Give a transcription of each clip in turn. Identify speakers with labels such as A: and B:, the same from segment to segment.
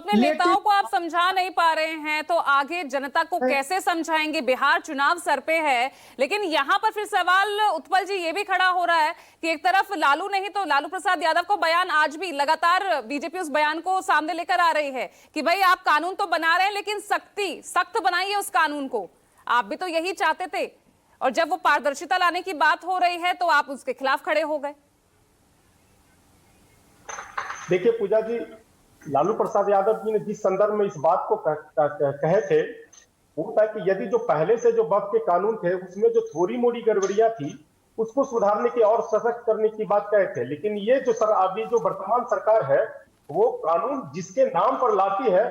A: अपने नेताओं को आप समझा नहीं पा रहे हैं तो आगे जनता को कैसे समझाएंगे? बिहार चुनाव सर पे है, लेकिन यहां पर फिर सवाल उत्पल जी ये भी खड़ा हो रहा है कि एक तरफ लालू नहीं तो लालू प्रसाद यादव को बयान आज भी लगातार बीजेपी उस बयान को सामने लेकर आ रही है कि भाई आप कानून तो बना रहे हैं लेकिन सख्त बनाइए उस कानून को। आप भी तो यही चाहते थे, और जब वो पारदर्शिता लाने की बात हो रही है तो आप उसके खिलाफ खड़े हो गए।
B: देखिए पूजा जी, लालू प्रसाद यादव जी ने जिस संदर्भ में इस बात को कहे थे वो था कि यदि जो पहले से जो वक्त के कानून थे उसमें जो थोड़ी मोड़ी गड़बड़ियां थी उसको सुधारने की और सशक्त करने की बात कहे थे। लेकिन ये जो अभी जो वर्तमान सरकार है वो कानून जिसके नाम पर लाती है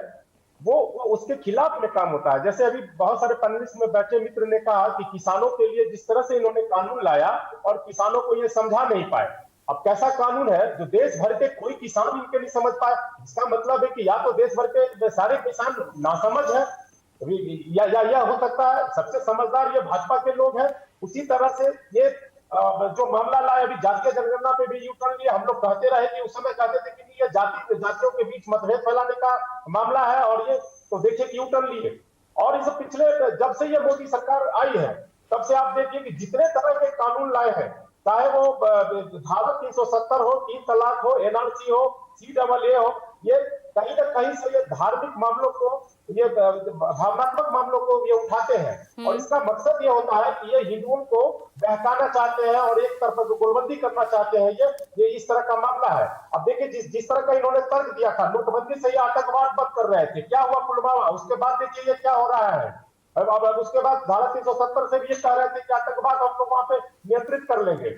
B: वो उसके खिलाफ में काम होता है। जैसे अभी बहुत सारे पैनलिस्ट में बैठे मित्र ने कहा कि किसानों के लिए जिस तरह से इन्होंने कानून लाया और किसानों को ये समझा नहीं पाए। अब कैसा कानून है जो देश भर के कोई किसान इनके नहीं समझ पाए? इसका मतलब है कि या तो देश भर के सारे किसान नासमझ है या हो सकता है सबसे समझदार ये भाजपा के लोग हैं। उसी तरह से ये जो मामला लाए अभी जातीय जनगणना पे भी यू टर्न लिया। हम लोग कहते रहे कि उस समय कहते थे कि ये जातियों के बीच मतभेद फैलाने का मामला है और ये तो देखिए कि यू टर्न लिए। और इस पिछले जब से ये मोदी सरकार आई है तब से आप देखिए कि जितने तरह के कानून लाए हैं, चाहे वो धारा 370 हो, 3 तलाक हो, एनआरसी हो, CAA हो, ये कहीं ना कहीं से ये धार्मिक मामलों को, ये भावनात्मक मामलों को ये उठाते हैं। और इसका मकसद ये होता है कि ये हिंदुओं को बहकाना चाहते हैं और एक तरफ गोलबंदी करना चाहते हैं। ये इस तरह का मामला है। अब देखिए जिस तरह का इन्होंने तर्क दिया था, नोटबंदी से ये आतंकवाद बंद कर रहे थे, क्या हुआ पुलवामा, उसके बाद देखिए ये क्या हो रहा है। अब उसके बाद धारा 370 से भी ये कह रहे थे कि आतंकवाद हम लोग वहां पे नियंत्रित कर लेंगे।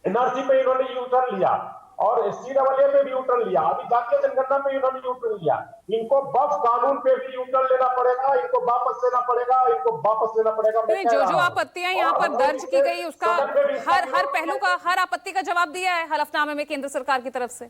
B: एनआरसी पे इन्होंने यू टर्न लिया और CAA पे भी यू टर्न लिया, अभी जातीय जनगणना पे इन्होंने यू टर्न लिया। इनको बफ कानून पे भी यू टर्न लेना पड़ेगा, इनको वापस लेना पड़ेगा, इनको वापस लेना पड़ेगा।
A: जो आपत्तियां यहाँ पर दर्ज की गई उसका हर पहलू का, हर आपत्ति का जवाब दिया है हलफनामे में केंद्र सरकार की तरफ से।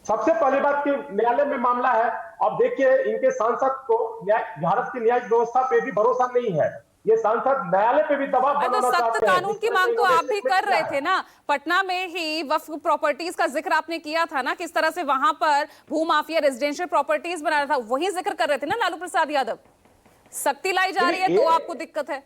B: सबसे पहली बात कि न्यायालय में मामला है। अब देखिए इनके सांसद को भारत की न्यायिक व्यवस्था पे भी भरोसा नहीं है। ये सांसद न्यायालय पे भी दबाव बनाना
A: तो
B: चाहते
A: सख्त
B: हैं।
A: कानून की मांग तो आप भी कर रहे थे ना। पटना में ही वक्फ प्रॉपर्टीज का जिक्र आपने किया था ना, किस तरह से वहां पर भूमाफिया रेजिडेंशियल प्रॉपर्टीज बना रहा था, वही जिक्र कर रहे थे ना लालू प्रसाद यादव। सख्ती लाई जा रही है तो आपको दिक्कत है?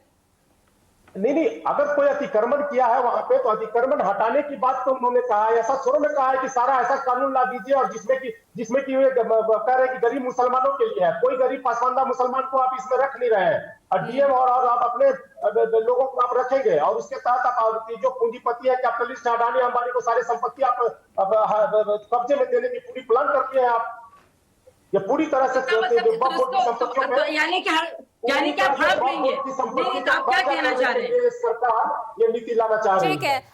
B: नहीं, अगर कोई अतिक्रमण किया है वहां पे तो अतिक्रमण हटाने की बात तो उन्होंने कहा है। ऐसा थोड़ा में कहा है कि सारा ऐसा कानून ला दीजिए और जिसमें कि कह रहे हैं कि गरीब मुसलमानों के लिए है। कोई गरीब पासवानदा मुसलमान को आप इसमें रख नहीं रहे हैं। डीएम और आप अपने लोगों को आप रखेंगे और उसके तहत आप जो पूंजीपति है, कैपिटलिस्ट है, अडानी अंबानी को सारी संपत्ति आप कब्जे में देने की पूरी प्लान करती है। आप ये पूरी तरह से
C: यानी क्या फर्क देंगे? नहीं, तो आप क्या कहना चाह रहे हैं?
B: सरकार ये नीति लाना चाह रही है।
A: ठीक है।